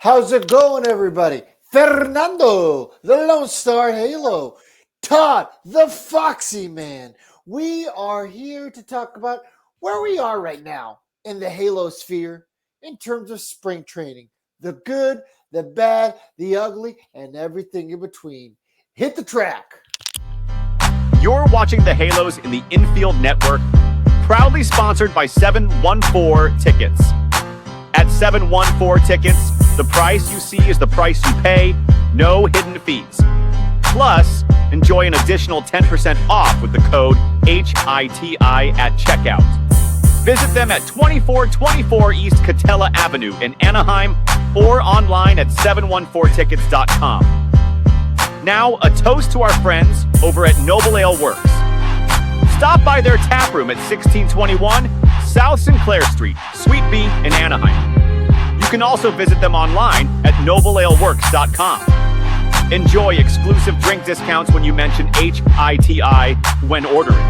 How's it going, everybody? Fernando, the Lone Star Halo. Todd, the Foxy Man. We are here to talk about where we are right now in the Halo sphere in terms of spring training. The good, the bad, the ugly, and everything in between. Hit the track. You're watching the Halos in the Infield Network, proudly sponsored by 714 Tickets. At 714 Tickets, the price you see is the price you pay, no hidden fees. Plus, enjoy an additional 10% off with the code HITI at checkout. Visit them at 2424 East Catella Avenue in Anaheim or online at 714tickets.com. Now, a toast to our friends over at Noble Ale Works. Stop by their tap room at 1621 South Sinclair Street, Suite B in Anaheim. You can also visit them online at noblealeworks.com. Enjoy exclusive drink discounts when you mention HITI when ordering.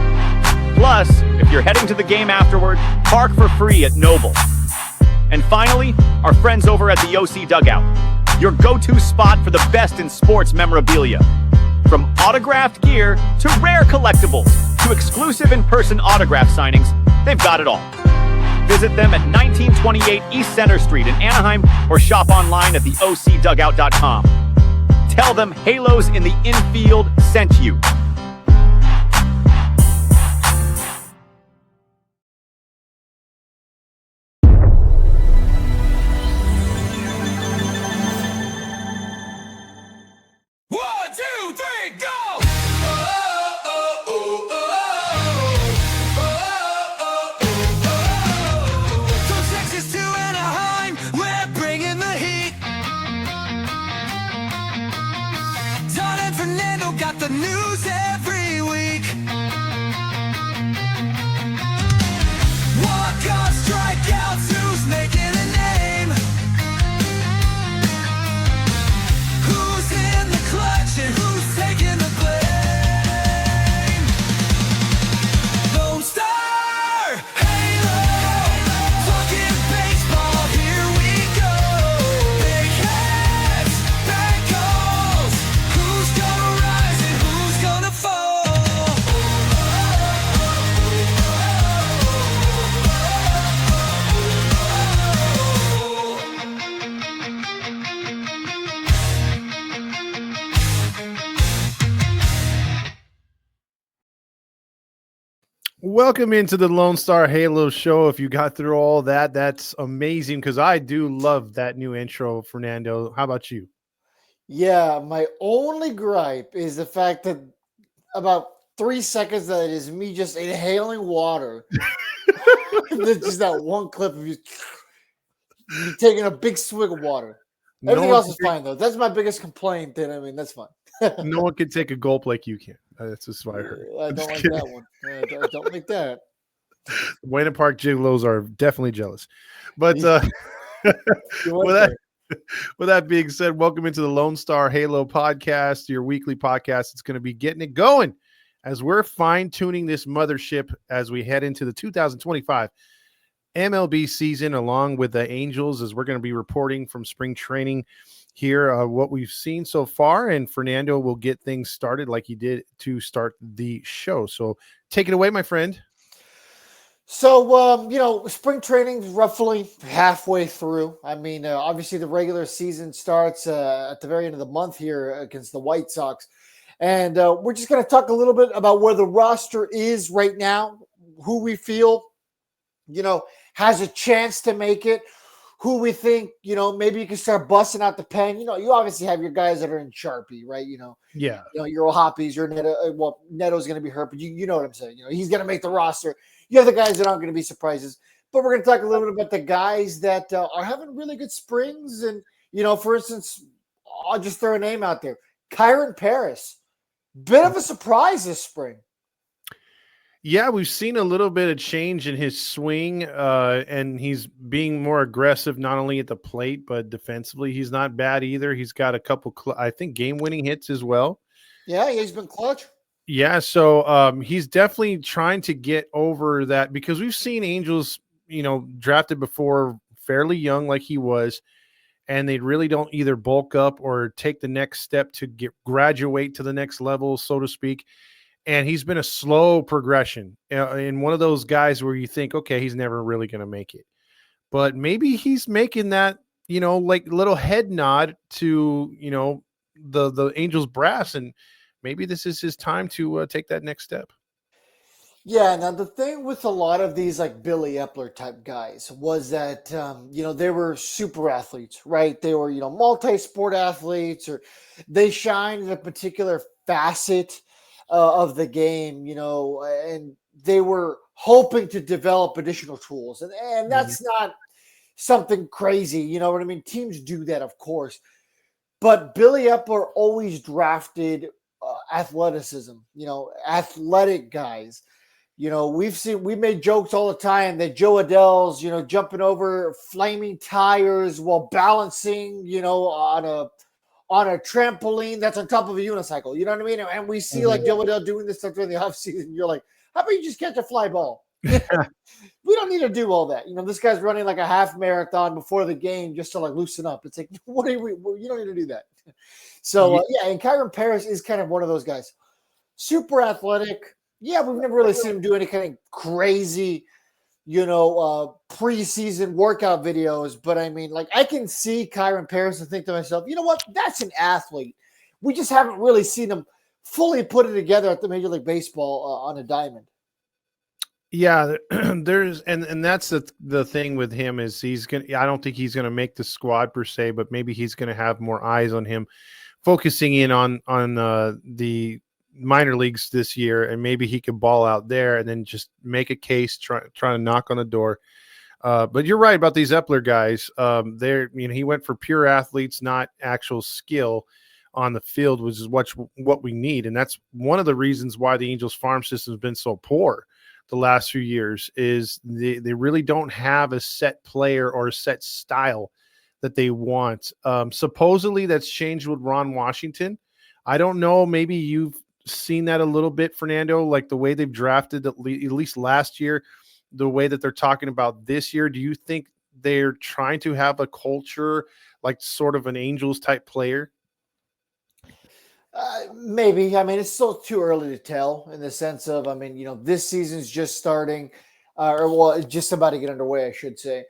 Plus, if you're heading to the game afterward, park for free at Noble. And finally, our friends over at the OC Dugout, your go-to spot for the best in sports memorabilia. From autographed gear to rare collectibles to exclusive in-person autograph signings, they've got it all. Visit them at 1928 East Center Street in Anaheim or shop online at theocdugout.com. Tell them Halos in the Infield sent you. The news every week. Walk-offs, strikeouts, who's making a name? Who's in the clutch and who's taking the blame? Lone Star Halo, talking baseball, here we go. Big hats, bad calls, who's gonna rise and who's gonna fall? Welcome into the Lone Star Halo show. If you got through all that, that's amazing because I do love that new intro, Fernando. How about you? Yeah, my only gripe is the fact that about 3 seconds that it is me just inhaling water. There's just that one clip of you taking a big swig of water. Everything else is fine, though. That's my biggest complaint. And I mean, that's fine. No one can take a gulp like you can. That's just what I heard. I don't like that one. I don't like that. Wayne Park Gigolos are definitely jealous. But with that being said, welcome into the Lone Star Halo podcast, your weekly podcast. It's going to be getting it going as we're fine-tuning this mothership as we head into the 2025 MLB season, along with the Angels, as we're going to be reporting from spring training here, what we've seen so far. And Fernando will get things started like he did to start the show. So take it away, my friend. So, spring training roughly halfway through. I mean, obviously the regular season starts at the very end of the month here against the White Sox. And we're just going to talk a little bit about where the roster is right now, who we feel, has a chance to make it, who we think, maybe you can start busting out the pen. You obviously have your guys that are in Sharpie, right? Yeah. Your Hoppies, your Neto. Well, Neto's going to be hurt, but you know what I'm saying. He's going to make the roster. You have the guys that aren't going to be surprises. But we're going to talk a little bit about the guys that are having really good springs. And, for instance, I'll just throw a name out there. Kyron Paris. Bit of a surprise this spring. Yeah, we've seen a little bit of change in his swing, and he's being more aggressive, not only at the plate, but defensively. He's not bad either. He's got a couple, I think, game-winning hits as well. Yeah, he's been clutch. Yeah, so he's definitely trying to get over that because we've seen Angels, drafted before fairly young like he was, and they really don't either bulk up or take the next step to graduate to the next level, so to speak. And he's been a slow progression, and one of those guys where you think, okay, he's never really going to make it, but maybe he's making that, like little head nod to, the Angels brass, and maybe this is his time to take that next step. Yeah, now the thing with a lot of these like Billy Epler type guys was that they were super athletes, right? They were multi-sport athletes, or they shined in a particular facet of the game, and they were hoping to develop additional tools, and Mhm. that's not something crazy, you know what I mean? Teams do that, of course, but Billy Epler always drafted athleticism, athletic guys. We made jokes all the time that Joe Adele's, jumping over flaming tires while balancing, on a trampoline that's on top of a unicycle. You know what I mean? And we see like Mhm. Joe Adele doing this stuff during the offseason. You're like, how about you just catch a fly ball? We don't need to do all that. This guy's running like a half marathon before the game just to like loosen up. It's like, what are we? You don't need to do that. So yeah, and Kyron Paris is kind of one of those guys. Super athletic. Yeah, we've never really seen him do any kind of crazy, preseason workout videos. But I mean, like, I can see Kyron Paris and think to myself, you know what? That's an athlete. We just haven't really seen him fully put it together at the Major League Baseball on a diamond. Yeah, there's and that's the thing with him is I don't think he's gonna make the squad per se, but maybe he's gonna have more eyes on him, focusing in on the minor leagues this year, and maybe he could ball out there and then just make a case, trying to knock on the door. But you're right about these Epler guys. He went for pure athletes, not actual skill on the field, which is what we need, and that's one of the reasons why the Angels farm system has been so poor the last few years. Is they really don't have a set player or a set style that they want. Supposedly that's changed with Ron Washington. I don't know. Maybe you've seen that a little bit, Fernando, like the way they've drafted at least last year, the way that they're talking about this year. Do you think they're trying to have a culture like sort of an Angels type player? Maybe. I mean, it's still too early to tell in the sense of, I mean, this season's just starting, it's just about to get underway, I should say.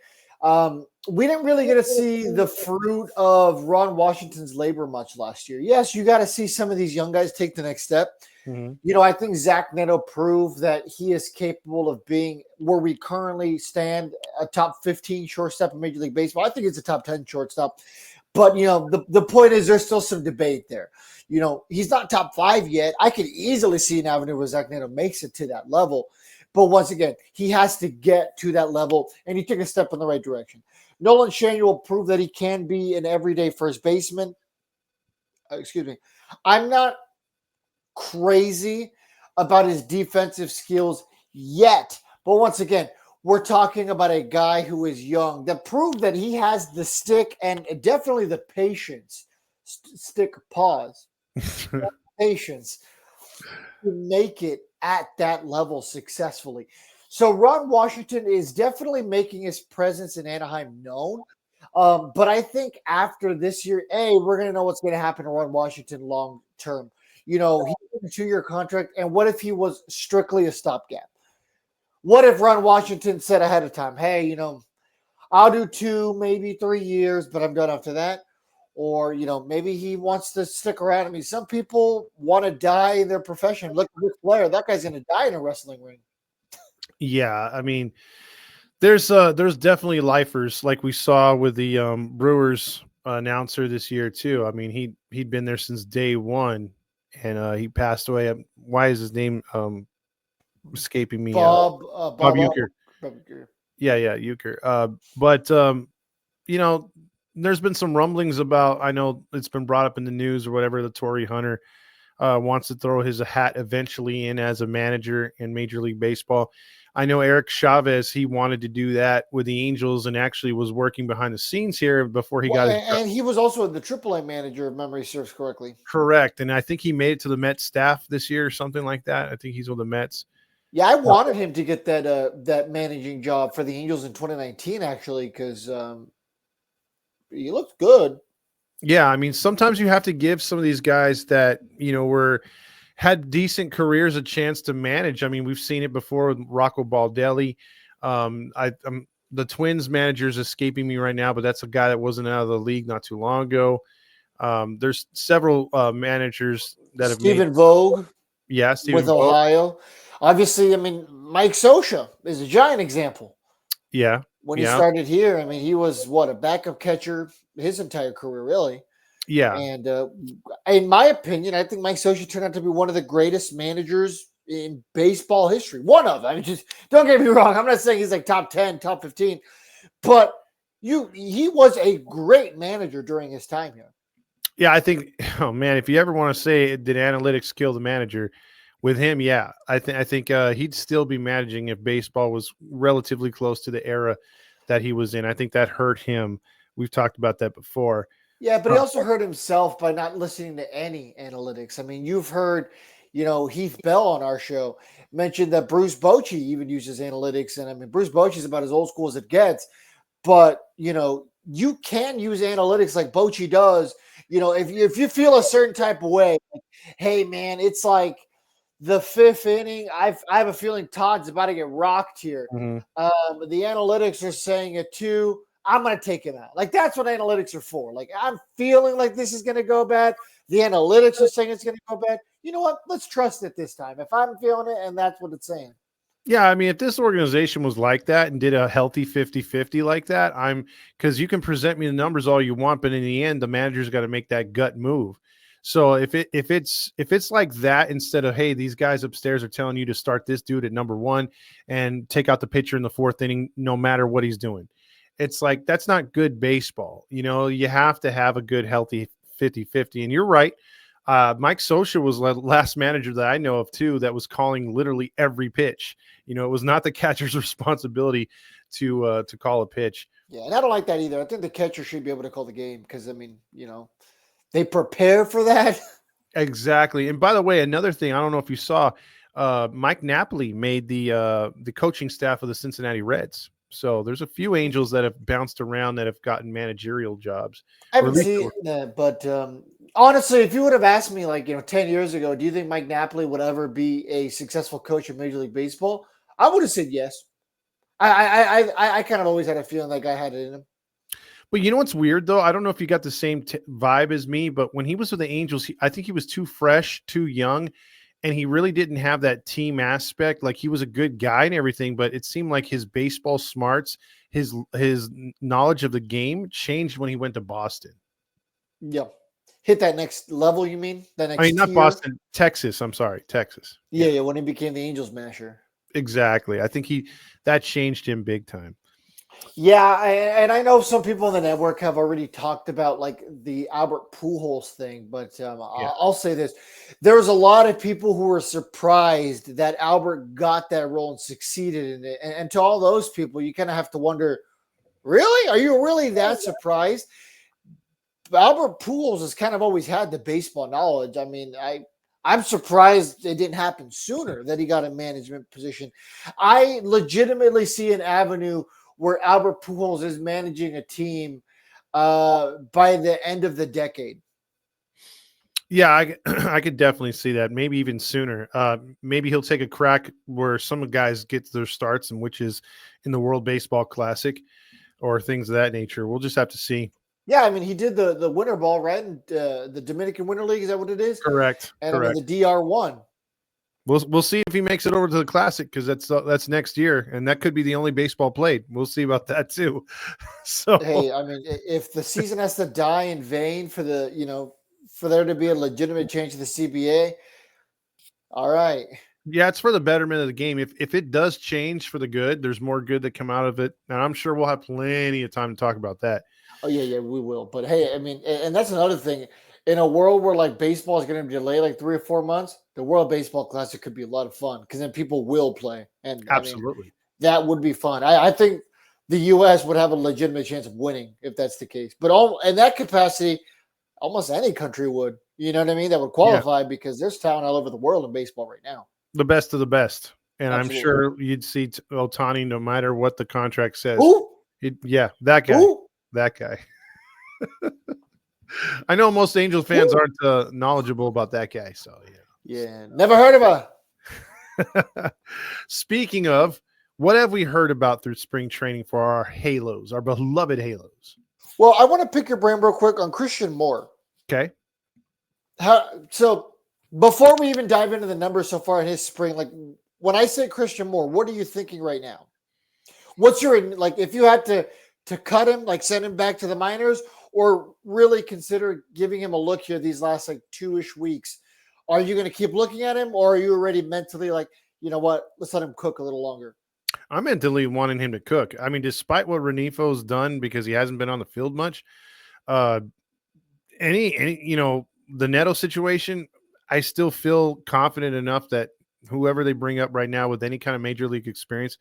We didn't really get to see the fruit of Ron Washington's labor much last year. Yes, you got to see some of these young guys take the next step. Mhm. I think Zach Neto proved that he is capable of being where we currently stand, a top 15 shortstop in Major League Baseball. I think it's a top 10 shortstop. But, the point is there's still some debate there. He's not top 5 yet. I could easily see an avenue where Zach Neto makes it to that level. But once again, he has to get to that level, and he took a step in the right direction. Nolan Shanuel proved that he can be an everyday first baseman. Excuse me. I'm not crazy about his defensive skills yet. But once again, we're talking about a guy who is young that proved that he has the stick and definitely the patience, patience to make it at that level successfully. So Ron Washington is definitely making his presence in Anaheim known. But I think after this year, we're going to know what's going to happen to Ron Washington long term. He's in a 2-year contract. And what if he was strictly a stopgap? What if Ron Washington said ahead of time, hey, I'll do 2, maybe 3 years, but I'm done after that? Or, maybe he wants to stick around. I mean, some people want to die in their profession. Look at this player. That guy's going to die in a wrestling ring. Yeah, I mean, there's definitely lifers like we saw with the Brewers announcer this year too. I mean, he'd been there since day one, and he passed away. Why is his name escaping me? Bob Bob Uecker. Uecker. Yeah, Euchre. But you know, there's been some rumblings about. I know it's been brought up in the news or whatever. The Torrey Hunter wants to throw his hat eventually in as a manager in Major League Baseball. I know Eric Chavez. He wanted to do that with the Angels and actually was working behind the scenes here before he got his job. And he was also the AAA manager, if memory serves correctly. Correct, and I think he made it to the Mets staff this year or something like that. I think he's with the Mets. Yeah, I wanted him to get that managing job for the Angels in 2019, actually, because he looked good. Yeah, I mean, sometimes you have to give some of these guys that, had decent careers a chance to manage. I mean, we've seen it before with Rocco Baldelli. The Twins manager is escaping me right now, but that's a guy that wasn't out of the league not too long ago. There's several managers that have made. Stephen Vogt Yeah, with Stephen Vogt. Ohio. Obviously, I mean, Mike Scioscia is a giant example. Yeah, When he yeah, started here, I mean, he was what, a backup catcher his entire career, really. yeah. And in my opinion, I think Mike Scioscia turned out to be one of the greatest managers in baseball history. One of, I mean, just don't get me wrong. I'm not saying he's like top 10, top 15, but he was a great manager during his time here. Yeah, I think, oh man, if you ever want to say did analytics kill the manager with him, yeah, I think he'd still be managing if baseball was relatively close to the era that he was in. I think that hurt him. We've talked about that before. Yeah, but he also hurt himself by not listening to any analytics. I mean, you've heard, Heath Bell on our show mentioned that Bruce Bochy even uses analytics. And I mean, Bruce Bochy is about as old school as it gets. But, you can use analytics like Bochy does. If you feel a certain type of way, like, hey, man, it's like the fifth inning. I have a feeling Todd's about to get rocked here. Mhm. The analytics are saying it too. I'm going to take him out. Like, that's what analytics are for. Like, I'm feeling like this is going to go bad. The analytics are saying it's going to go bad. You know what? Let's trust it this time. If I'm feeling it and that's what it's saying. Yeah, I mean, if this organization was like that and did a healthy 50-50 like that, because you can present me the numbers all you want, but in the end, the manager's got to make that gut move. So if it's like that, instead of, hey, these guys upstairs are telling you to start this dude at number 1 and take out the pitcher in the 4th inning, no matter what he's doing. It's like, that's not good baseball. You have to have a good, healthy 50-50. And you're right. Mike Scioscia was the last manager that I know of too that was calling literally every pitch. It was not the catcher's responsibility to call a pitch. Yeah, and I don't like that either. I think the catcher should be able to call the game because, I mean, they prepare for that. Exactly. And by the way, another thing, I don't know if you saw, Mike Napoli made the coaching staff of the Cincinnati Reds. So there's a few Angels that have bounced around that have gotten managerial jobs. I haven't seen that, but honestly, if you would have asked me 10 years ago, do you think Mike Napoli would ever be a successful coach in Major League Baseball? I would have said yes. I kind of always had a feeling that guy had it in him. But you know what's weird, though? I don't know if you got the same vibe as me, but when he was with the Angels, I think he was too fresh, too young, and he really didn't have that team aspect. Like, he was a good guy and everything, but it seemed like his baseball smarts, his knowledge of the game changed when he went to Boston. Yeah. Hit that next level, you mean? Not tier? Boston, Texas. I'm sorry, Texas. Yeah, when he became the Angels masher. Exactly. I think that changed him big time. Yeah, and I know some people on the network have already talked about the Albert Pujols thing, but I'll say this. There was a lot of people who were surprised that Albert got that role and succeeded in it. And to all those people, you kind of have to wonder, really? Are you really that surprised? Albert Pujols has kind of always had the baseball knowledge. I mean, I'm surprised it didn't happen sooner that he got a management position. I legitimately see an avenue where Albert Pujols is managing a team by the end of the decade. Yeah, I could definitely see that. Maybe even sooner. Maybe he'll take a crack where some guys get their starts, and which is in the World Baseball Classic or things of that nature. We'll just have to see. Yeah, I mean, he did the winter ball, right? And the Dominican Winter League, is that what it is? Correct. And correct. I mean, the DR1. We'll see if he makes it over to the Classic, because that's next year, and that could be the only baseball played. We'll see about that too. So hey, I mean, if the season has to die in vain for for there to be a legitimate change to the CBA, all right. Yeah, it's for the betterment of the game. If it does change for the good, there's more good that come out of it, and I'm sure we'll have plenty of time to talk about that. Oh yeah, we will. But hey, I mean, and that's another thing. In a world where baseball is going to delay 3 or 4 months, the World Baseball Classic could be a lot of fun because then people will play, and Absolutely, I mean, that would be fun. I think the U.S. would have a legitimate chance of winning if that's the case. But in that capacity, almost any country would. You know what I mean? That would qualify because there's talent all over the world in baseball right now. The best of the best, and Absolutely. I'm sure you'd see Ohtani no matter what the contract says. Who? That guy. Who? That guy. I know most Angels fans aren't knowledgeable about that guy. So, Yeah, never heard of her. Speaking of, what have we heard about through spring training for our Halos, our beloved Halos? Well, I want to pick your brain real quick on Christian Moore. Okay. So before we even dive into the numbers so far in his spring, like when I say Christian Moore, what are you thinking right now? What's your, like, if you had to cut him, like send him back to the minors, or really consider giving him a look here these last like 2-ish weeks? Are you going to keep looking at him, or are you already mentally like, you know what, let's let him cook a little longer? I'm mentally wanting him to cook. I mean, despite what Renifo's done, because he hasn't been on the field much, any the Neto situation, I still feel confident enough that whoever they bring up right now with any kind of major league experience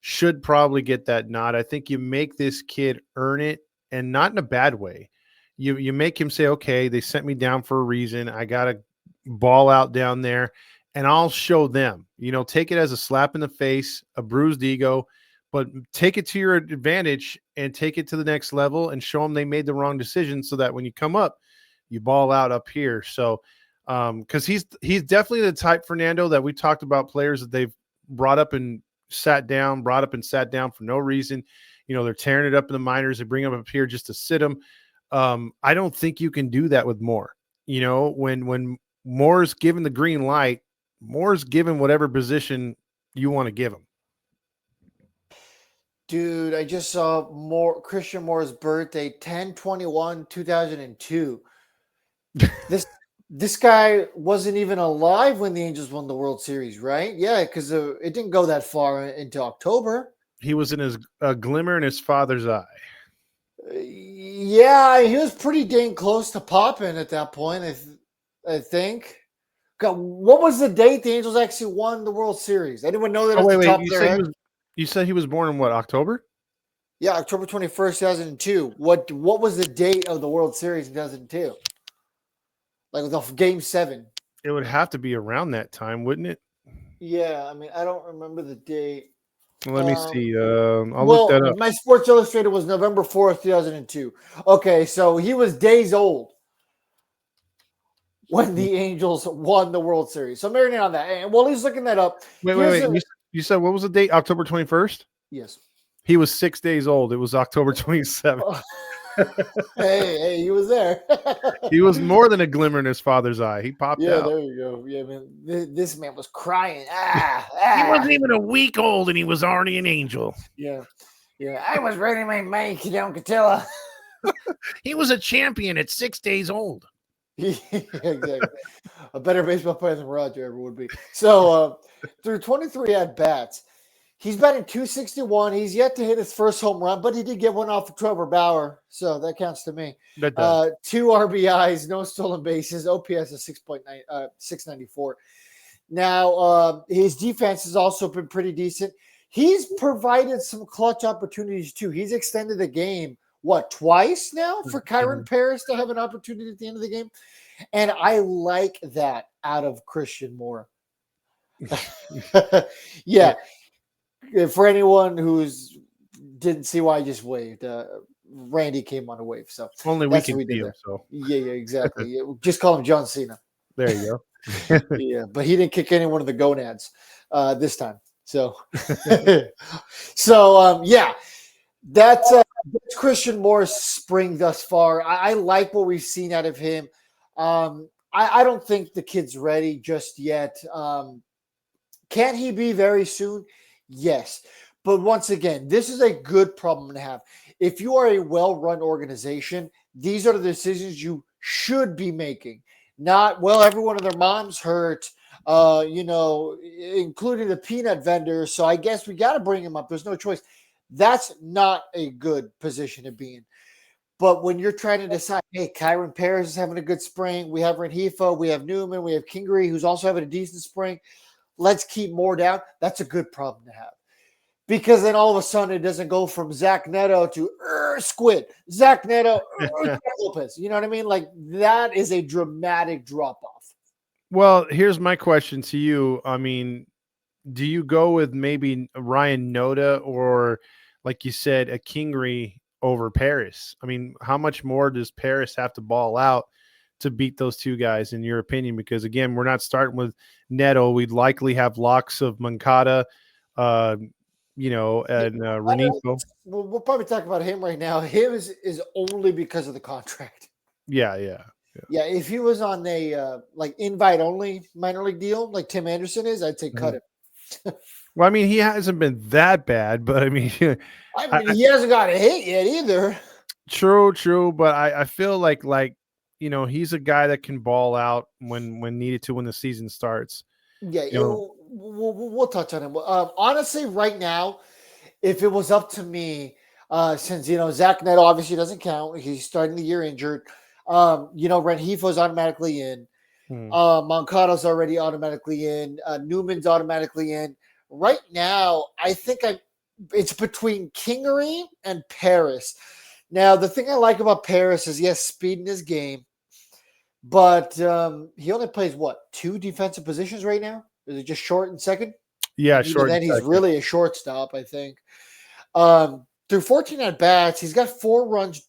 should probably get that nod. I think you make this kid earn it, and not in a bad way. You make him say, okay, they sent me down for a reason. I got to ball out down there, and I'll show them. Take it as a slap in the face, a bruised ego, but take it to your advantage and take it to the next level and show them they made the wrong decision so that when you come up, you ball out up here. So, because he's definitely the type, Fernando, that we talked about players that they've brought up and sat down for no reason. They're tearing it up in the minors. They bring him up here just to sit him. I don't think you can do that with Moore. When Moore's given the green light, Moore's given whatever position you want to give him. Dude, I just saw Christian Moore's birthday, 10/21/2002. This guy wasn't even alive when the Angels won the World Series, right? Yeah, because it didn't go that far into October. He was in a glimmer in his father's eye. Yeah, he was pretty dang close to popping at that point, I think. God, what was the date the Angels actually won the World Series? Anyone know that? Wait. You said he was born in what, October? Yeah, October 21st, 2002. What was the date of the World Series in 2002? Like the Game 7. It would have to be around that time, wouldn't it? Yeah, I mean, I don't remember the date. Let me see. I'll look that up. My Sports Illustrated was November 4th, 2002. Okay, so he was days old when the Angels won the World Series. So I'm marinating on that. And while he's looking that up. Wait. You said what was the date? October 21st? Yes. He was 6 days old. It was October 27th. hey, he was there. He was more than a glimmer in his father's eye. He popped out. Yeah, there you go. Yeah, man. This man was crying. He wasn't even a week old, and he was already an Angel. Yeah. I was ready to make Hideo Catilla. He was a champion at 6 days old. Exactly. A better baseball player than Roger ever would be. So through 23 at bats, he's batting .261. He's yet to hit his first home run, but he did get one off of Trevor Bauer, so that counts to me. 2 RBIs, no stolen bases, OPS is 694. Now his defense has also been pretty decent. He's provided some clutch opportunities too. He's extended the game twice now for Kyron Paris to have an opportunity at the end of the game, and I like that out of Christian Moore. Yeah. For anyone who's didn't see why I just waved, Randy came on a wave. So only we can see him. So yeah, exactly. Yeah, just call him John Cena. There you go. Yeah, but he didn't kick any one of the gonads this time. So, yeah, that's Christian Moore's spring thus far. I like what we've seen out of him. I don't think the kid's ready just yet. Can he be very soon? Yes. But once again, this is a good problem to have. If you are a well-run organization, these are the decisions you should be making. Not, everyone and their mom's hurt, including the peanut vendor. So I guess we got to bring him up. There's no choice. That's not a good position to be in. But when you're trying to decide, hey, Kyron Paris is having a good spring. We have Rengifo, we have Newman, we have Kingery, who's also having a decent spring. Let's keep Moore down. That's a good problem to have. Because then all of a sudden it doesn't go from Zach Neto to Squid. Zach Neto, Lopez. You know what I mean? Like, that is a dramatic drop-off. Well, here's my question to you. I mean, do you go with maybe Ryan Noda or, like you said, a Kingery over Paris. I mean, how much more does Paris have to ball out to beat those two guys, in your opinion? Because again, we're not starting with Neto. We'd likely have locks of Moncada, uh, and Renifo. We'll probably talk about him right now. Him is only because of the contract. Yeah, yeah. Yeah, if he was on a like invite only minor league deal, like Tim Anderson is, I'd say cut him. Well, I mean, he hasn't been that bad, but I mean, I mean, he hasn't got a hit yet either. true. But I feel like he's a guy that can ball out when needed to when the season starts. Yeah, You know, we'll touch on him. Honestly, right now, if it was up to me, since Zach Neto obviously doesn't count, he's starting the year injured. Renhifo's automatically in. Moncada's already automatically in. Newman's automatically in. Right now, I think it's between Kingery and Paris. Now, the thing I like about Paris is he has speed in his game, but he only plays two defensive positions right now? Is it just short and second? Yeah, Even short. then, he's really a shortstop, I think. Through 14 at bats, he's got 4 runs.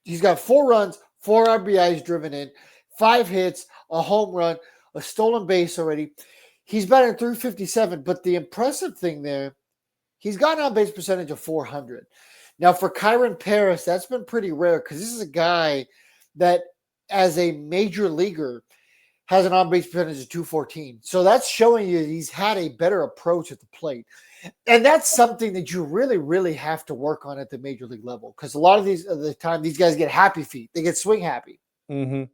He's got 4 runs, 4 RBIs driven in, 5 hits, a home run, a stolen base already. He's batting .357, but the impressive thing there, he's got an on-base percentage of 400. Now, for Kyron Paris, that's been pretty rare because this is a guy that, as a major leaguer, has an on-base percentage of 214. So that's showing you he's had a better approach at the plate. And that's something that you really, really have to work on at the major league level because a lot of the time these guys get happy feet. They get swing happy. Mm-hmm.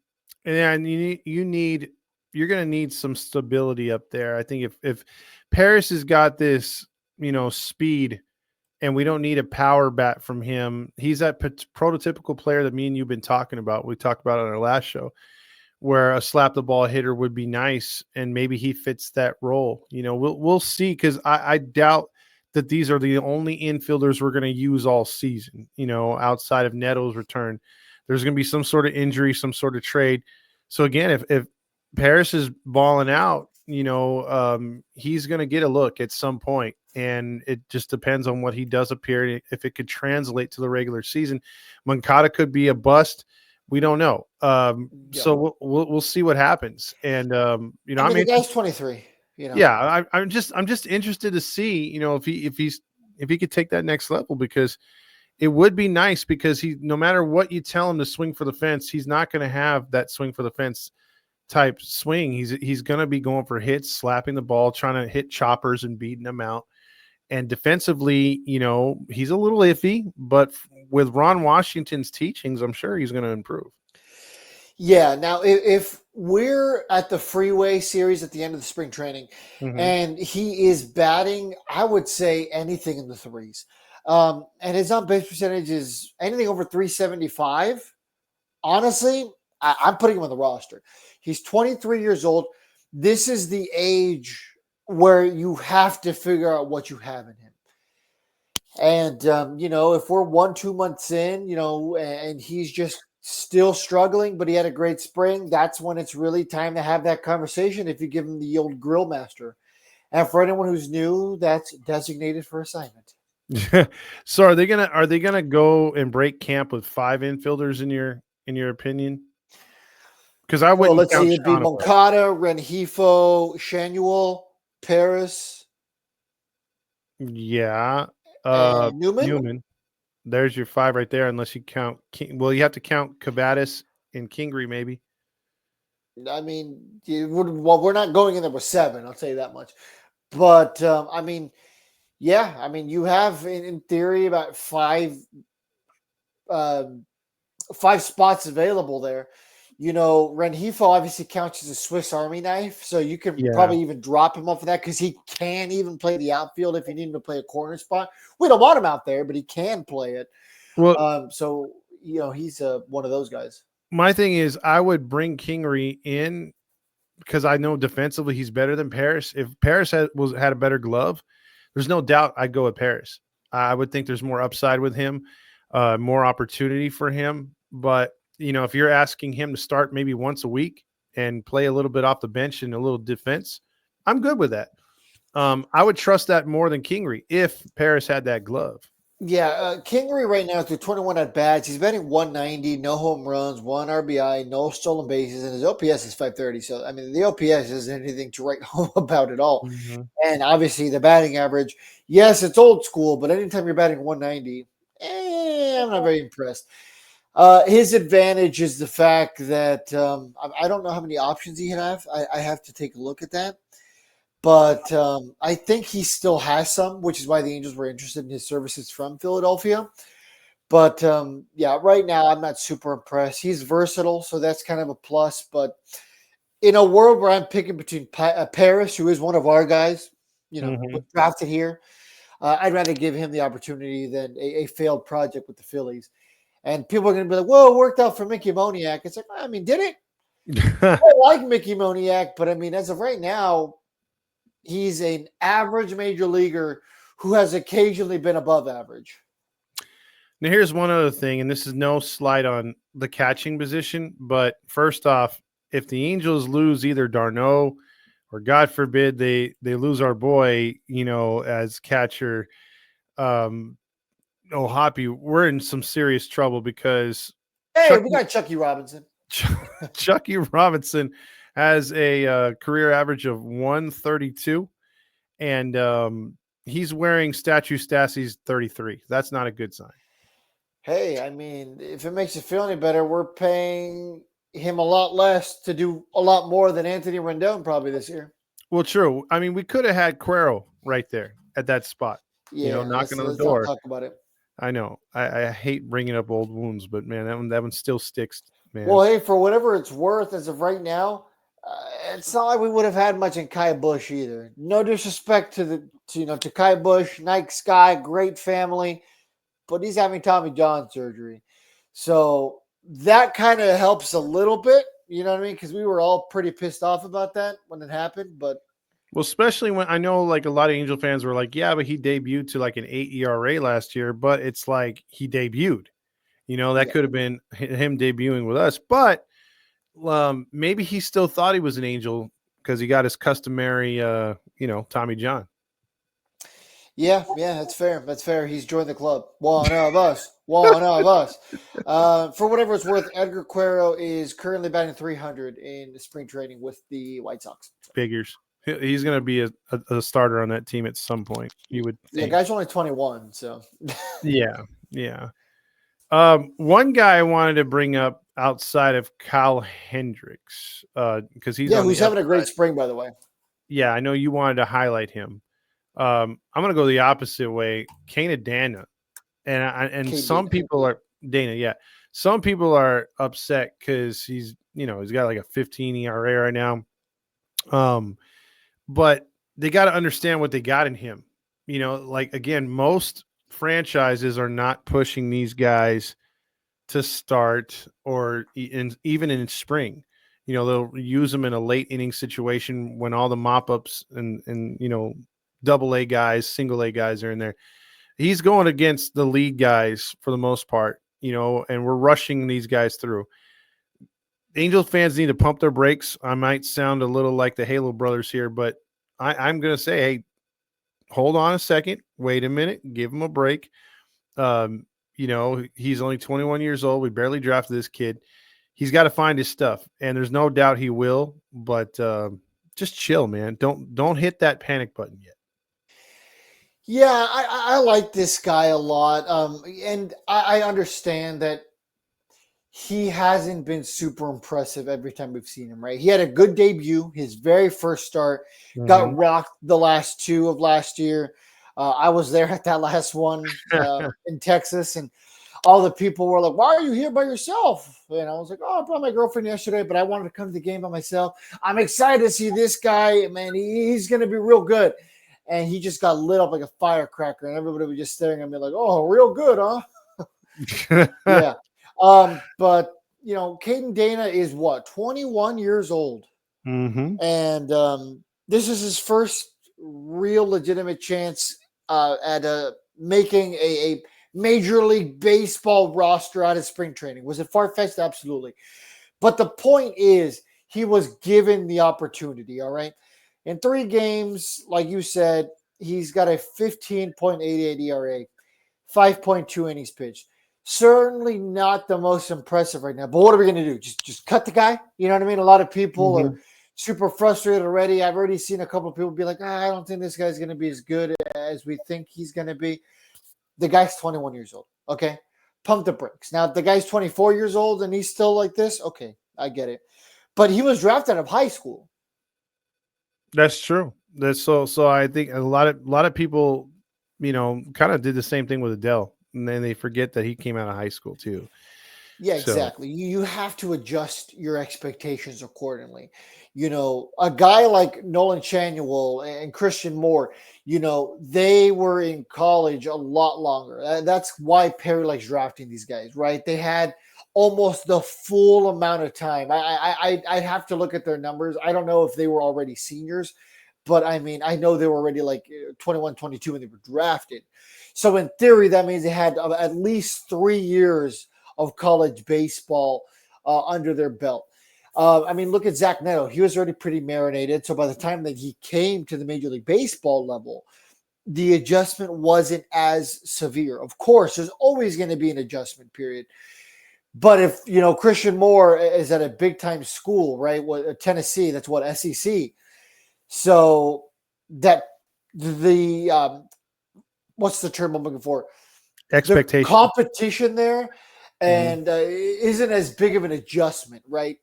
And you're going to need some stability up there. I think if Paris has got this, speed, and we don't need a power bat from him, he's that prototypical player that me and you've been talking about. We talked about on our last show, where a slap the ball hitter would be nice, and maybe he fits that role. We'll see, because I doubt that these are the only infielders we're going to use all season. Outside of Neto's return, there's going to be some sort of injury, some sort of trade. So again, if Paris is balling out, he's going to get a look at some point, and it just depends on what he does up here. If it could translate to the regular season, Moncada could be a bust. We don't know. So we'll see what happens. And the guy's 23. Yeah, I'm just interested to see, if he could take that next level, because it would be nice, because no matter what you tell him to swing for the fence, he's not going to have that swing for the fence type swing. He's going to be going for hits, slapping the ball, trying to hit choppers and beating them out. And defensively, he's a little iffy, but with Ron Washington's teachings, I'm sure he's going to improve. Yeah. Now, if we're at the Freeway Series at the end of the spring training, and he is batting, I would say anything in the threes, and his on-base percentage is anything over 375, honestly, I'm putting him on the roster. He's 23 years old. This is the age where you have to figure out what you have in him. And, if we're 1-2 months in, and he's just still struggling, but he had a great spring, that's when it's really time to have that conversation if you give him the old grill master. And for anyone who's new, that's designated for assignment. So are they gonna go and break camp with 5 infielders in your opinion? Because I wouldn't. Let's see, it'd be Moncada, Renhefo, Shanuel, Paris. Yeah. Newman. There's your 5 right there, unless you count you have to count Cavadas and Kingery, maybe. I mean, we're not going in there with 7, I'll tell you that much. But you have in theory about 5 spots available there. Renhefo obviously counts as a Swiss Army knife, so you can probably even drop him off of that, because he can even play the outfield if you need him to play a corner spot. We don't want him out there, but he can play it. Well, he's one of those guys. My thing is, I would bring Kingery in because I know defensively he's better than Paris. If Paris had a better glove, there's no doubt I'd go with Paris. I would think there's more upside with him, more opportunity for him, but if you're asking him to start maybe once a week and play a little bit off the bench and a little defense, I'm good with that. I would trust that more than Kingery if Paris had that glove. Yeah, Kingery right now through 21 at bats. He's batting 190, no home runs, one RBI, no stolen bases, and his OPS is 530. So, I mean, the OPS isn't anything to write home about at all. Mhm. And obviously, the batting average, yes, it's old school, but anytime you're batting 190, I'm not very impressed. His advantage is the fact that I don't know how many options he have. I have to take a look at that. But I think he still has some, which is why the Angels were interested in his services from Philadelphia. But yeah, right now I'm not super impressed. He's versatile, so that's kind of a plus. But in a world where I'm picking between Paris, who is one of our guys, was Mhm. drafted here, I'd rather give him the opportunity than a failed project with the Phillies. And people are going to be like, "Whoa, it worked out for Mickey Moniak." It's like, I mean, did it? I like Mickey Moniak, but I mean, as of right now, he's an average major leaguer who has occasionally been above average. Now, here's one other thing, and this is no slight on the catching position, but first off, if the Angels lose either Darno or God forbid they lose our boy, as catcher, um, Ohapi, we're in some serious trouble because Hey, we Chucky got Chucky Robinson. Chucky Robinson has a career average of 132, and he's wearing Statue Stassi's 33. That's not a good sign. Hey, I mean, if it makes you feel any better, we're paying him a lot less to do a lot more than Anthony Rendon probably this year. Well, true. I mean, we could have had Cuero right there at that spot, Yeah, knocking on the let's not door. talk about it. I know. I hate bringing up old wounds, but man, that one still sticks, man. Well, hey, for whatever it's worth, as of right now, it's not like we would have had much in Kai Bush either. No disrespect to Kai Bush, Nike Sky, great family, but he's having Tommy John surgery, so that kind of helps a little bit. You know what I mean? Because we were all pretty pissed off about that when it happened, but Well, especially when I know like a lot of Angel fans were like, yeah, but he debuted to like an 8 ERA last year, but it's like he debuted. That yeah. could have been him debuting with us, but maybe he still thought he was an Angel because he got his customary, Tommy John. Yeah, that's fair. That's fair. He's joined the club. One of us. One of us. For whatever it's worth, Edgar Cuero is currently batting 300 in spring training with the White Sox. So, Figures. He's going to be a starter on that team at some point, you would yeah, think. guy's only 21. So, Yeah, yeah. One guy I wanted to bring up outside of Kyle Hendricks, because he's yeah, on who's the having a great upside. spring, by the way. Yeah, I know you wanted to highlight him. I'm going to go the opposite way. Kana Dana, and KD. some people are Dana. Yeah, some people are upset because he's got like a 15 ERA right now. But they got to understand what they got in him. Like again, most franchises are not pushing these guys to start or even in spring. They'll use them in a late inning situation when all the mop ups and double A guys, single A guys are in there. He's going against the lead guys for the most part, and we're rushing these guys through. Angels fans need to pump their brakes. I might sound a little like the Halo brothers here, but I'm going to say, hey, hold on a second. Wait a minute. Give him a break. He's only 21 years old. We barely drafted this kid. He's got to find his stuff, and there's no doubt he will. But just chill, man. Don't hit that panic button yet. Yeah, I like this guy a lot. And I understand that he hasn't been super impressive every time we've seen him, right? He had a good debut, his very first start, got Mhm. rocked the last two of last year. I was there at that last one in Texas, and all the people were like, "Why are you here by yourself?" And I was like, "Oh, I brought my girlfriend yesterday, but I wanted to come to the game by myself. I'm excited to see this guy, man. He's going to be real good." And he just got lit up like a firecracker, and everybody was just staring at me like, "Oh, real good, huh?" Yeah. But Caden Dana is what, 21 years old. Mhm. And this is his first real legitimate chance at making a Major League Baseball roster out of spring training. Was it far-fetched? Absolutely. But the point is, he was given the opportunity, all right? In 3 games, like you said, he's got a 15.88 ERA. 5.2 innings pitched. Certainly not the most impressive right now. But what are we going to do? Just cut the guy? You know what I mean? A lot of people are super frustrated already. I've already seen a couple of people be like, I don't think this guy's going to be as good as we think he's going to be. The guy's 21 years old. Okay. Pump the brakes. Now, if the guy's 24 years old and he's still like this, okay, I get it. But he was drafted out of high school. That's true. That's so I think a lot of people, kind of did the same thing with Adele, and then they forget that he came out of high school too. Yeah, So exactly. You have to adjust your expectations accordingly. A guy like Nolan Chanuel and Christian Moore, they were in college a lot longer. That's why Perry likes drafting these guys, right? They had almost the full amount of time. I'd have to look at their numbers. I don't know if they were already seniors, but I mean, I know they were already like 21, 22 when they were drafted. So in theory, that means they had at least 3 years of college baseball under their belt. I mean, look at Zach Neto. He was already pretty marinated. So by the time that he came to the Major League Baseball level, the adjustment wasn't as severe. Of course, there's always going to be an adjustment period. But if, Christian Moore is at a big time school, right? Tennessee, that's what SEC. So that what's the term I'm looking for? expectation. The competition there and isn't as big of an adjustment, right?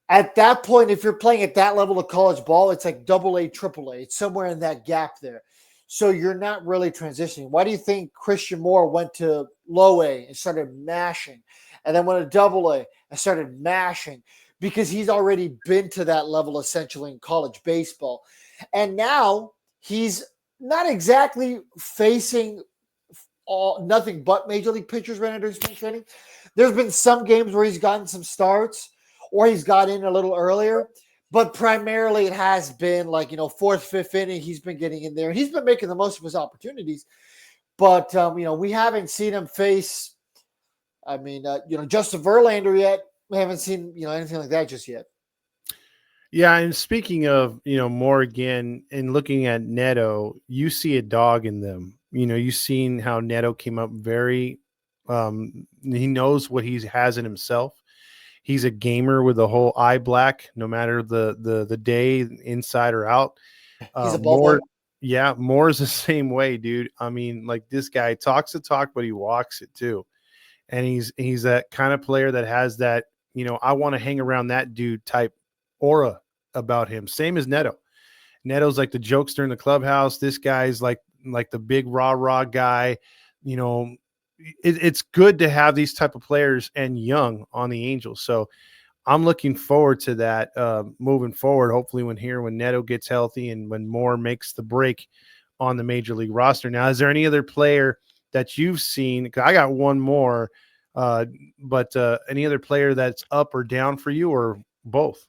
At that point, if you're playing at that level of college ball, it's like AA, AAA. It's somewhere in that gap there. So you're not really transitioning. Why do you think Christian Moore went to low A and started mashing, and then went to double A and started mashing? Because he's already been to that level essentially in college baseball. And now he's not exactly facing nothing but major league pitchers right now during spring training. There's been some games where he's gotten some starts or he's got in a little earlier, but primarily it has been like, fourth, fifth inning, he's been getting in there and he's been making the most of his opportunities. But, we haven't seen him face, Justin Verlander yet. We haven't seen, anything like that just yet. Yeah, and speaking of, more again, and looking at Neto, you see a dog in them. You've seen how Neto came up very he knows what he has in himself. He's a gamer with the whole eye black, no matter the day, inside or out. He's a ball More, boy. yeah, more is the same way, dude. I mean, like this guy talks the talk, but he walks it too. And he's that kind of player that has that, I want to hang around that dude type aura about him. Same as Neto. Neto's like the jokester in the clubhouse. This guy's like the big rah guy. It's good to have these type of players and young on the Angels. So I'm looking forward to that moving forward. Hopefully when Neto gets healthy and when Moore makes the break on the major league roster. Now, is there any other player that you've seen? I got one more, but any other player that's up or down for you or both?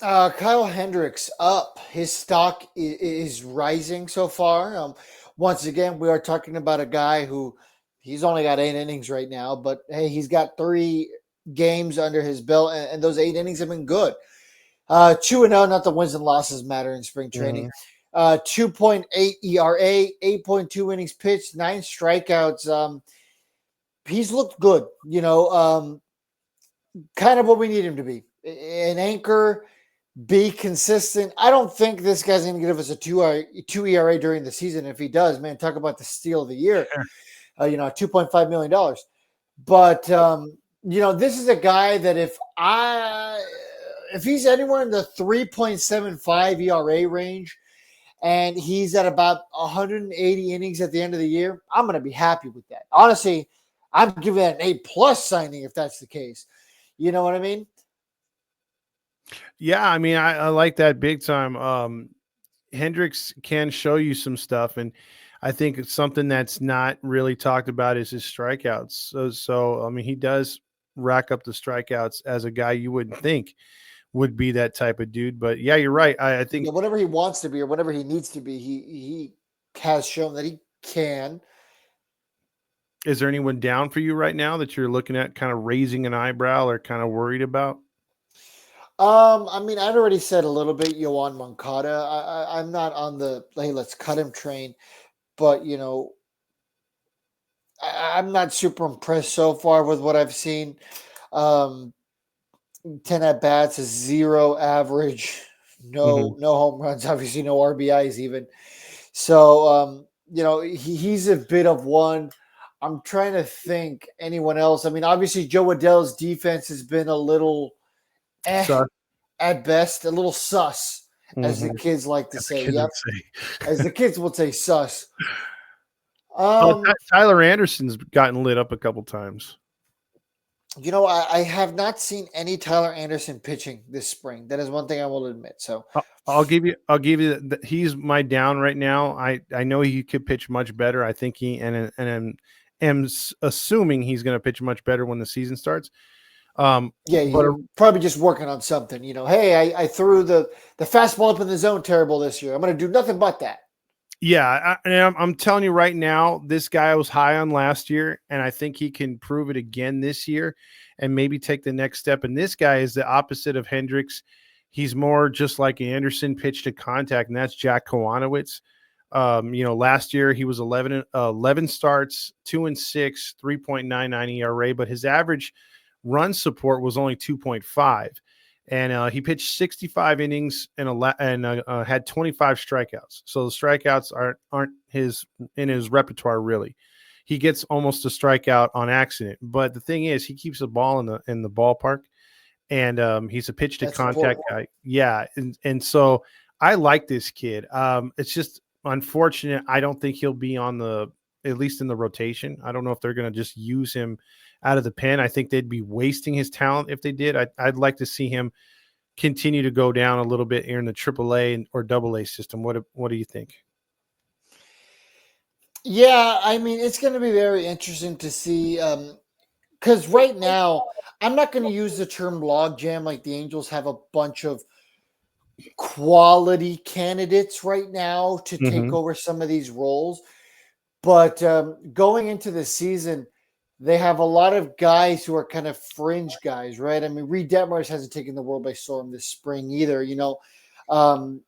Kyle Hendricks up. His stock is rising so far. Once again, we are talking about a guy who he's only got 8 innings right now, but hey, he's got 3 games under his belt, and those 8 innings have been good. 2-0, not the wins and losses matter in spring training. 2.8 ERA, 8.2 innings pitched, 9 strikeouts. He's looked good, kind of what we need him to be. An anchor, be consistent. I don't think this guy's going to give us a 2 ERA during the season. If he does, man, talk about the steal of the year. $2.5 million. But, this is a guy that if he's anywhere in the 3.75 ERA range and he's at about 180 innings at the end of the year, I'm going to be happy with that. Honestly, I'm giving that an A+ signing if that's the case. You know what I mean? Yeah, I mean, I like that big time. Hendricks can show you some stuff, and I think it's something that's not really talked about is his strikeouts. So I mean, he does rack up the strikeouts as a guy you wouldn't think would be that type of dude. But yeah, you're right. I think whatever he wants to be or whatever he needs to be, he has shown that he can. Is there anyone down for you right now that you're looking at kind of raising an eyebrow or kind of worried about? I mean, I'd already said a little bit, Yoan Moncada. I'm not on the, hey, let's cut him train. But, I'm not super impressed so far with what I've seen. Um, 10 at bats, a 0 average, Mhm. no home runs, obviously no RBIs even. So he's a bit of one. I'm trying to think anyone else. I mean, obviously Joe Adell's defense has been a little So, at best, a little sus, as the mhm. kids like to As the say. kids Yep, would say. as the kids would say, sus. Oh, Um, Tyler Anderson's gotten lit up a couple times. I have not seen any Tyler Anderson pitching this spring. That is one thing I will admit. So, I'll give you he's my down right now. I know he could pitch much better. I think am assuming he's going to pitch much better when the season starts. yeah, But you're probably just working on something. Hey, I threw the fastball up in the zone terrible this year. I'm going to do nothing but that. yeah, I'm telling you right now, this guy was high on last year, and I think he can prove it again this year, and maybe take the next step. And this guy is the opposite of Hendricks. He's more just like Anderson, pitch to contact, and that's Jack Kowanowitz. Last year he was 11 starts, 2-6, 3.99 ERA, but his average run support was only 2.5. And he pitched 65 innings and had 25 strikeouts. So the strikeouts aren't in his repertoire really. He gets almost a strikeout on accident, but the thing is, he keeps the ball in the ballpark, and he's a pitch to That's contact important. guy. Yeah, and so I like this kid. It's just unfortunate. I don't think he'll be on at least in the rotation. I don't know if they're going to just use him out of the pen. I think they'd be wasting his talent if they did. I'd like to see him continue to go down a little bit here in the AAA or AA system. What do you think? Yeah, I mean, it's going to be very interesting to see. Because right now, I'm not going to use the term logjam like the Angels have a bunch of quality candidates right now to take Mm-hmm. over some of these roles. But going into the season, they have a lot of guys who are kind of fringe guys, right? I mean, Reed Detmers hasn't taken the world by storm this spring either. Um,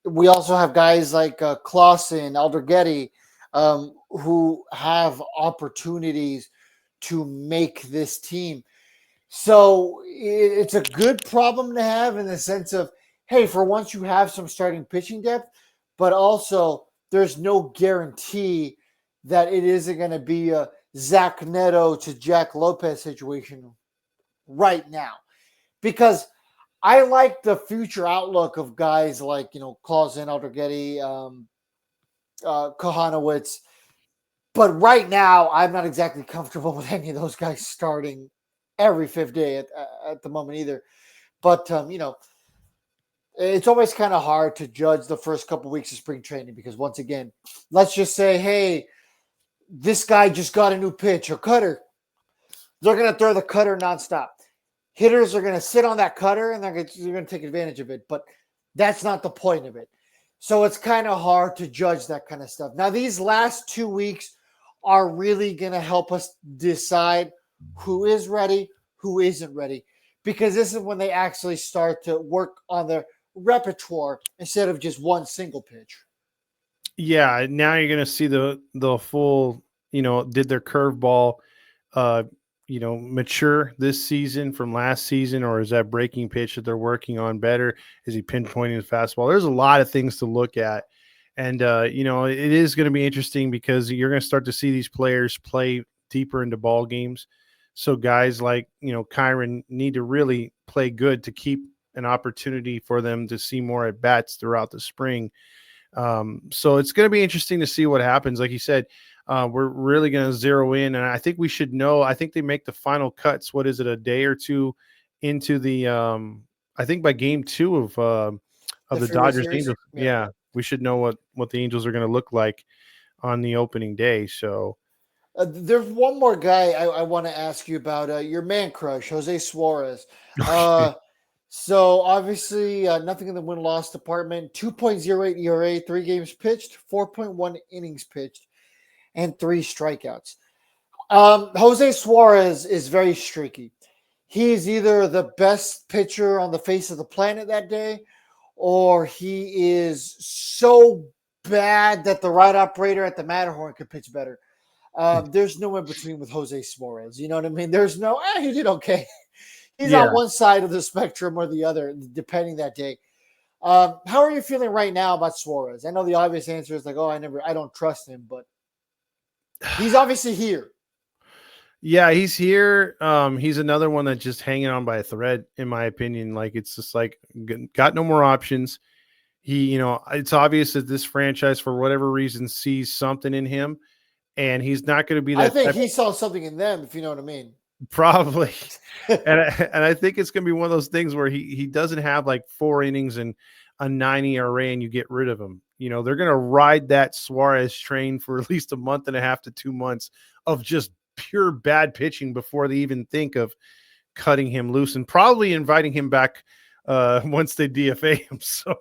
we also have guys like Clausen, Aldergetti, who have opportunities to make this team. So it's a good problem to have in the sense of, hey, for once you have some starting pitching depth, but also there's no guarantee that it isn't going to be a Zach Neto to Jack Lopez situation right now. Because I like the future outlook of guys like, Clausen, Aldergetti, Kohanowitz. But right now, I'm not exactly comfortable with any of those guys starting every fifth day at the moment either. But it's always kind of hard to judge the first couple of weeks of spring training because once again, let's just say, hey, this guy just got a new pitch or cutter. They're going to throw the cutter nonstop. Hitters are going to sit on that cutter and they're going to take advantage of it. But that's not the point of it. So it's kind of hard to judge that kind of stuff. Now, these last 2 weeks are really going to help us decide who is ready, who isn't ready, because this is when they actually start to work on their repertoire instead of just one single pitch. Yeah, now you're going to see the full. Did their curveball, uh, mature this season from last season, or is that breaking pitch that they're working on better? Is he pinpointing his fastball? There's a lot of things to look at, and it is going to be interesting because you're going to start to see these players play deeper into ball games. So guys like Kyron need to really play good to keep an opportunity for them to see more at bats throughout the spring. So it's going to be interesting to see what happens. Like you said, we're really going to zero in, and I think we should know. I think they make the final cuts. What is it? A day or two into the. I think by game 2 of The the Freeway Dodgers Series? Angels. Yeah. Yeah, we should know what the Angels are going to look like on the opening day. So There's one more guy I want to ask you about. Your man crush, Jose Suarez. So obviously, nothing in the win-loss department. 2.08 ERA, 3 games pitched, 4.1 innings pitched, and 3 strikeouts. Jose Suarez is very streaky. He is either the best pitcher on the face of the planet that day, or he is so bad that the right operator at the Matterhorn could pitch better. There's no in between with Jose Suarez. You know what I mean? There's no, he did okay. He's Yeah. on one side of the spectrum or the other, depending that day. How are you feeling right now about Suarez? I know the obvious answer is like, oh, I don't trust him, but he's obviously here. Yeah, he's here. He's another one that's just hanging on by a thread, in my opinion. Like, it's just like got no more options. It's obvious that this franchise, for whatever reason, sees something in him, and he's not going to be I that think type he saw something in them, if you know what I mean. probably. And I think it's going to be one of those things where he doesn't have like 4 innings and a 9 ERA and you get rid of him. They're going to ride that Suarez train for at least a month and a half to 2 months of just pure bad pitching before they even think of cutting him loose and probably inviting him back once they DFA him. So,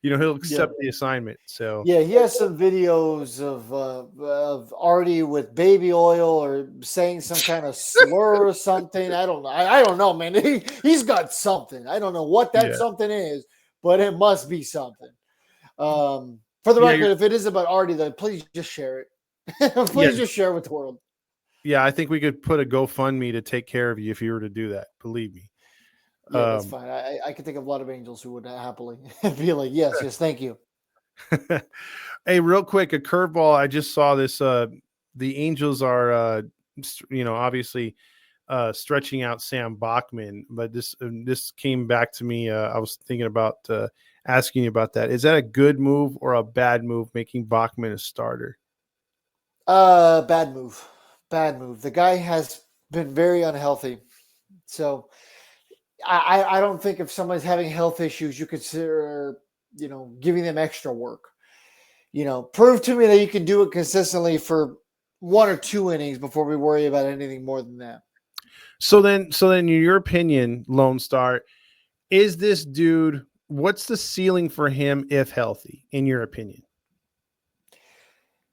he'll accept the assignment. So Yeah, he has some videos of Artie with baby oil or saying some kind of slur or something. I don't know. I don't know, man. He's got something. I don't know what that something is, but it must be something. For the record, if it is about Artie, then please just share it. Please just share it with the world. Yeah, I think we could put a GoFundMe to take care of you if you were to do that. Believe me. Yeah, that's fine. I can think of a lot of angels who would happily be like, yes, thank you. Hey, real quick, a curveball. I just saw this. The Angels are, obviously stretching out Sam Bachman, but this came back to me. I was thinking about asking you about that. Is that a good move or a bad move, making Bachman a starter? Bad move. Bad move. The guy has been very unhealthy. So I don't think if someone's having health issues, you consider, giving them extra work. Prove to me that you can do it consistently for 1 or 2 innings before we worry about anything more than that. So then in your opinion, Lone Star, is this dude, what's the ceiling for him if healthy, in your opinion?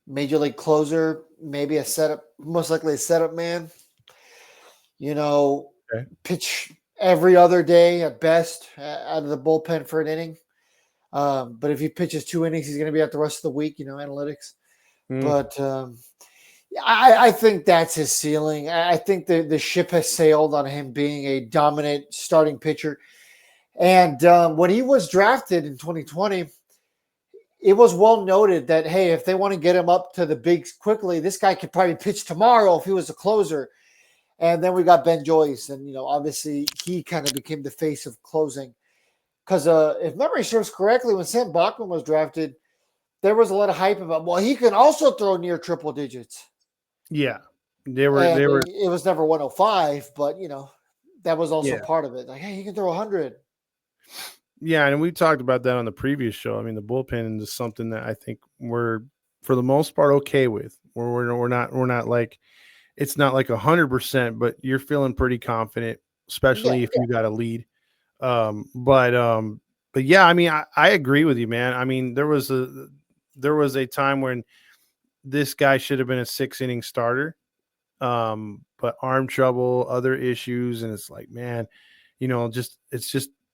Major league closer, maybe a setup, most likely a setup man. Pitch every other day at best out of the bullpen for an inning. But if he pitches 2 innings, he's going to be out the rest of the week, analytics. But I think that's his ceiling. I think the ship has sailed on him being a dominant starting pitcher. And when he was drafted in 2020, it was well noted that, hey, if they want to get him up to the bigs quickly, this guy could probably pitch tomorrow if he was a closer. And then we got Ben Joyce, and obviously he kind of became the face of closing. Because if memory serves correctly, when Sam Bachman was drafted, there was a lot of hype about, well, he can also throw near triple digits. Yeah, It was never 105, but that was also part of it. Like, hey, he can throw 100. Yeah, and we talked about that on the previous show. I mean, the bullpen is something that I think we're, for the most part, okay with. We're not like, it's not like 100%, but you're feeling pretty confident, especially if you got a lead. But yeah, I mean, I agree with you, man. I mean, there was a time when this guy should have been a 6-inning starter, but arm trouble, other issues, and it's like, man,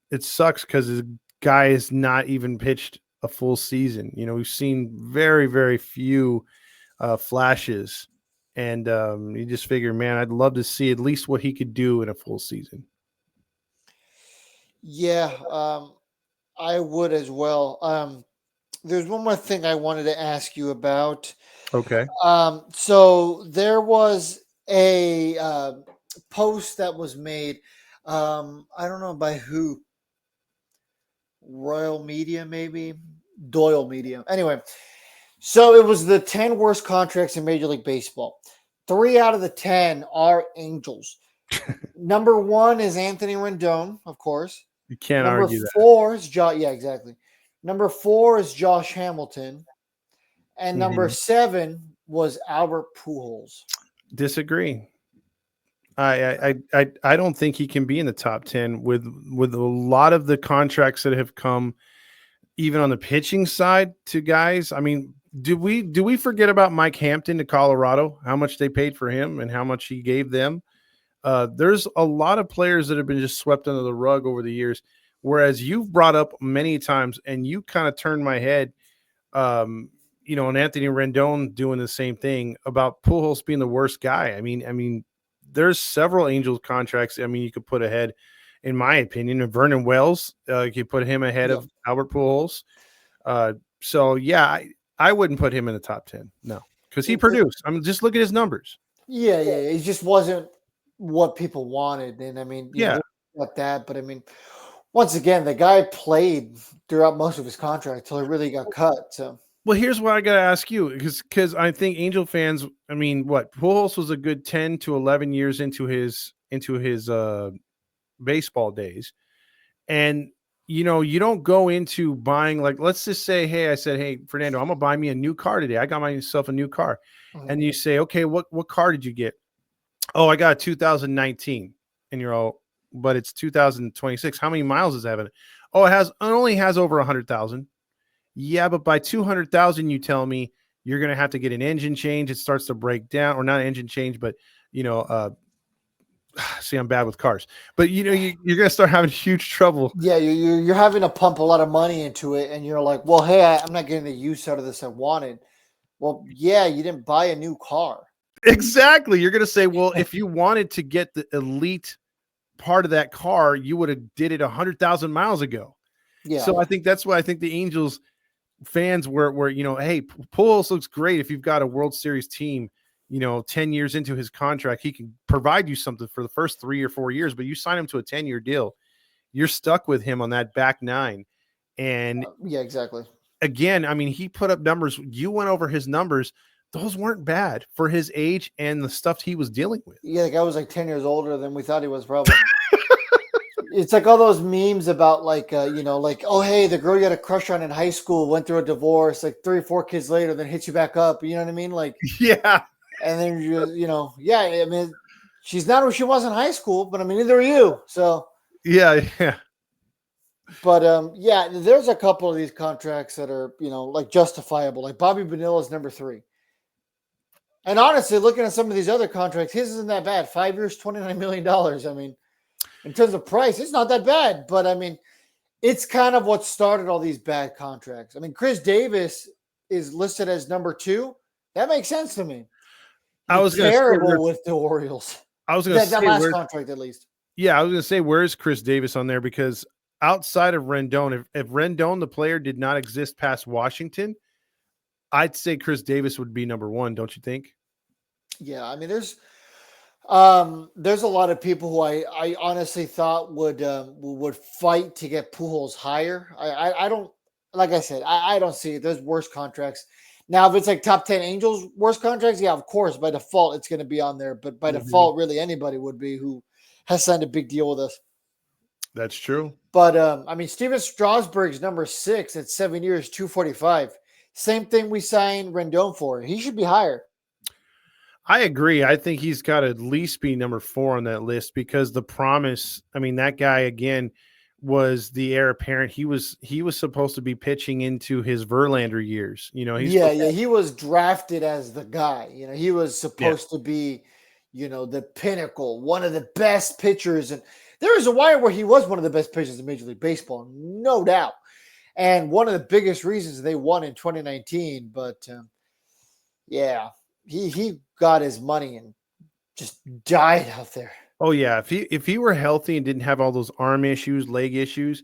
it sucks because this guy has not even pitched a full season. We've seen very, very few flashes, and you just figure, man, I'd love to see at least what he could do in a full season. Yeah, I would as well. There's one more thing I wanted to ask you about. Okay. So there was a post that was made. I don't know by who. Royal Media, maybe Doyle Media. Anyway, so it was the 10 worst contracts in Major League Baseball. 3 out of the 10 are Angels. Number 1 is Anthony Rendon, of course. You can't Number argue that. 4 is Josh. Yeah, exactly. Number 4 is Josh Hamilton, and number 7 was Albert Pujols. Disagree. I don't think he can be in the top 10 with a lot of the contracts that have come, even on the pitching side, to guys. I mean, do we forget about Mike Hampton to Colorado? How much they paid for him and how much he gave them? There's a lot of players that have been just swept under the rug over the years. Whereas you've brought up many times, and you kind of turned my head. and Anthony Rendon doing the same thing about Pujols being the worst guy. I mean, there's several Angels contracts. I mean, you could put ahead, in my opinion, of Vernon Wells. You could put him ahead Yeah. of Albert Pujols. So yeah, I wouldn't put him in the top 10. No, because he produced. I mean, just look at his numbers. Yeah, it just wasn't what people wanted, and I mean, Yeah. about that. But I mean, once again, the guy played throughout most of his contract until he really got cut. So Well, here's what I got to ask you, because I think Angel fans. I mean, what Pujols was a good 10 to 11 years into his baseball days, and you don't go into buying, like, let's just say, hey, I said, hey, Fernando, I'm gonna buy me a new car today. I got myself a new car, and you say, okay, what car did you get? Oh, I got a 2019, and you're all, but it's 2026. How many miles does it have in it? Oh, it only has over 100,000. Yeah, but by 200,000, you tell me you're going to have to get an engine change. It starts to break down, or not an engine change, but see, I'm bad with cars, but you're going to start having huge trouble. yeah, you're having to pump a lot of money into it, and you're like, well, hey, I'm not getting the use out of this I wanted. Well, yeah, you didn't buy a new car. Exactly. You're going to say, well, if you wanted to get the elite part of that car, you would have did it 100,000 miles ago. Yeah. So I think that's why I think the Angels fans were hey, Pujols looks great if you've got a World Series team, 10 years into his contract, he can provide you something for the first 3 or 4 years, but you sign him to a 10-year deal, you're stuck with him on that back nine. And yeah, exactly. Again, I mean, he put up numbers. You went over his numbers. Those weren't bad for his age and the stuff he was dealing with. Yeah, the guy was like 10 years older than we thought he was, probably. It's like all those memes about like, like, oh, hey, the girl you had a crush on in high school went through a divorce, like 3 or 4 kids later, then hits you back up. You know what I mean? Like, yeah. And then yeah, I mean, she's not who she was in high school, but I mean, neither are you. So yeah. But yeah, there's a couple of these contracts that are, like justifiable. Like Bobby Bonilla is number 3. And honestly, looking at some of these other contracts, his isn't that bad. 5 years, $29 million. I mean, in terms of price, it's not that bad. But I mean, it's kind of what started all these bad contracts. I mean, Chris Davis is listed as number 2. That makes sense to me. I was terrible with the Orioles. I was going to say that last contract, at least. Yeah, I was going to say, where's Chris Davis on there? Because outside of Rendon, if Rendon, the player, did not exist past Washington, I'd say Chris Davis would be number 1. Don't you think? Yeah, I mean, there's a lot of people who I honestly thought would fight to get Pujols higher. I don't, like I said, I don't see it. There's worse contracts. Now, if it's like top 10 Angels worst contracts, yeah, of course, by default, it's going to be on there. But by default, really anybody would be who has signed a big deal with us. That's true. But I mean, Steven Strasburg's number 6 at 7 years, 245. Same thing we signed Rendon for. He should be higher. I agree. I think he's got to at least be number 4 on that list because the promise. I mean, that guy again was the heir apparent. He was supposed to be pitching into his Verlander years. He was drafted as the guy. He was supposed to be, the pinnacle, one of the best pitchers. And there is a wire where he was one of the best pitchers in Major League Baseball, no doubt. And one of the biggest reasons they won in 2019. But yeah, he got his money and just died out there. Oh yeah, if he were healthy and didn't have all those arm issues, leg issues,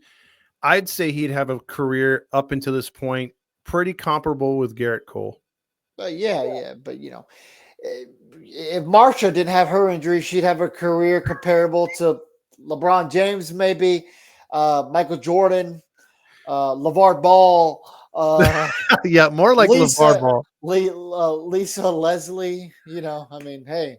I'd say he'd have a career up until this point pretty comparable with Garrett Cole. But but if Marsha didn't have her injury, she'd have a career comparable to LeBron James, maybe Michael Jordan, LeVar Ball. Yeah, more like LeVar Ball. Lisa Leslie. I mean, hey.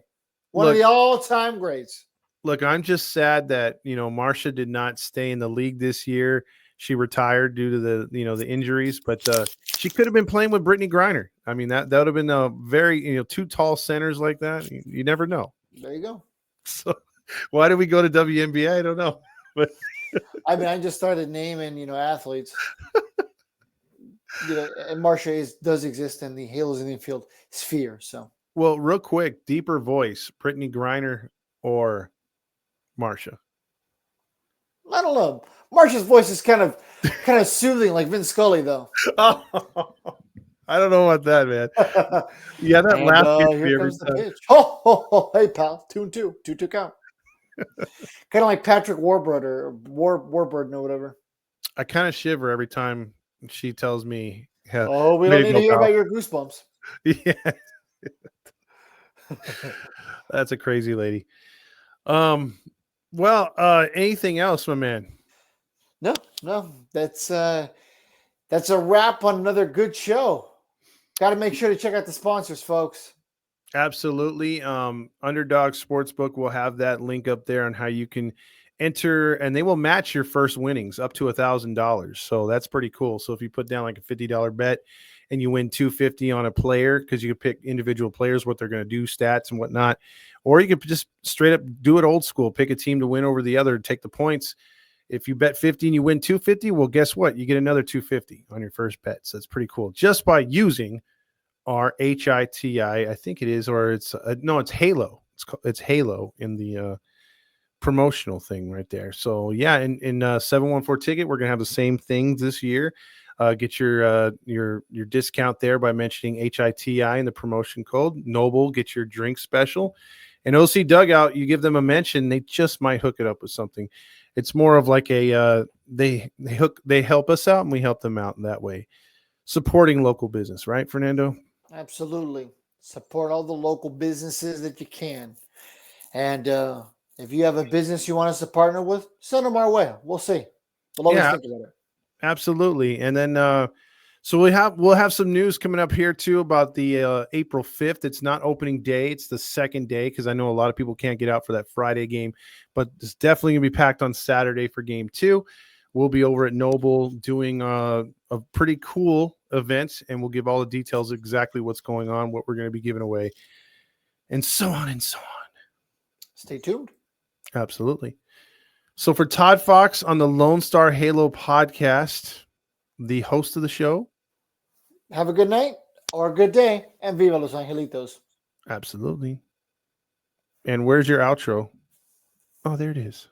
One of the all-time greats. Look, I'm just sad that, Marsha did not stay in the league this year. She retired due to the injuries, but she could have been playing with Brittany Griner. I mean, that would have been a very, 2 tall centers like that. You never know. There you go. So why did we go to WNBA? I don't know. But I mean, I just started naming, athletes. And Marsha does exist in the Halos in the Infield sphere, so. Well, real quick, deeper voice, Brittany Griner or Marsha? I don't know. Marsha's voice is kind of soothing, like Vince Scully, though. I don't know about that, man. Yeah, that And laugh gets me here every comes the time. pitch. Oh, hey, pal. 2-2. 2-2 count. Kind of like Patrick Warburton or whatever. I kind of shiver every time she tells me, yeah, Oh, we way don't to need to go, hear pal. about your goosebumps. Yeah, that's a crazy lady. Um, well, anything else, my man? No. That's a wrap on another good show. Got to make sure to check out the sponsors, folks. Absolutely. Underdog Sportsbook will have that link up there on how you can enter, and they will match your first winnings up to $1,000. So that's pretty cool. So if you put down like a $50 bet and you win 250 on a player, because you can pick individual players, what they're going to do, stats and whatnot, or you could just straight up do it old school, pick a team to win over the other, take the points. If you bet 50 and you win 250, well, guess what? You get another 250 on your first bet. So that's pretty cool. Just by using our HITI, I think it is, or it's no, it's Halo. It's Halo in the promotional thing right there. So yeah, in 714 ticket, we're gonna have the same things this year. Get your discount there by mentioning HITI in the promotion code. Noble, get your drink special. And OC Dugout, you give them a mention, they just might hook it up with something. It's more of like a they help us out and we help them out in that way. Supporting local business, right, Fernando? Absolutely. Support all the local businesses that you can. And if you have a business you want us to partner with, send them our way. We'll see. We'll always Yeah, think about it. absolutely. And then so we'll have some news coming up here too about the April 5th. It's not opening day, it's the second day, because I know a lot of people can't get out for that Friday game, but it's definitely gonna be packed on Saturday for game 2. We'll be over at Noble doing a pretty cool event, and we'll give all the details exactly what's going on, what we're going to be giving away, and so on and so on. Stay tuned. Absolutely. So for Todd Fox on the Lone Star Halo podcast, the host of the show. Have a good night or a good day, and viva los angelitos. Absolutely. And where's your outro? Oh, there it is.